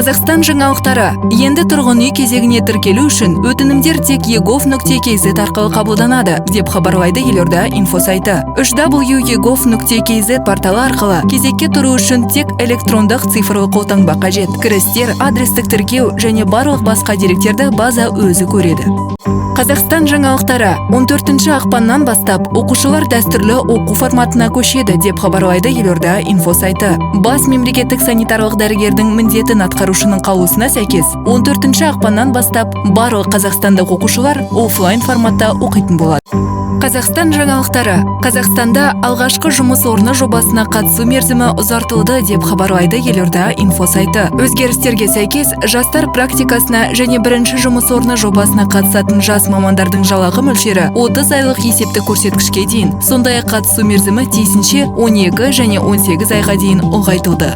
Қазақстан жаңалықтары. Енді тұрғын үй кезегіне тіркелу үшін өтінімдер тек egov.kz арқылы қабылданады, деп хабарлайды Елорда инфо сайты. www.egov.kz порталы арқылы кезекке тұру үшін тек электрондық цифрлы қолтаңба қажет. Кірістер, адрестік тіркеу және барлық басқа деректерді база өзі көреді. Қазақстан жаңалықтары. 14 ақпаннан бастап оқушылар дәстүрлі оқу форматына көшеді, деп хабарлайды Елорда инфо сайты. Бас мемлекеттік санитарлық дәрігердің міндетін атқарушының қаулысына сәйкес 14 ақпаннан бастап барлық қазақстандық оқушылар офлайн форматта оқитын болады. Қазақстан жаңалықтары. Қазақстанда алғашқы жұмыс орны жобасына қатысу мерзімі ұзартылды, деп хабарлайды Елорда инфо сайты. Өзгерістерге сәйкес жастар практикасына және бірінші жұмыс орны жобасына қатысатын жас мамандардың жалақы мөлшері 30 айлық есептік көрсеткішке дейін, сондай-ақ қатысу мерзімі тиісінше 12 және 18 айға дейін ұлғайтылды.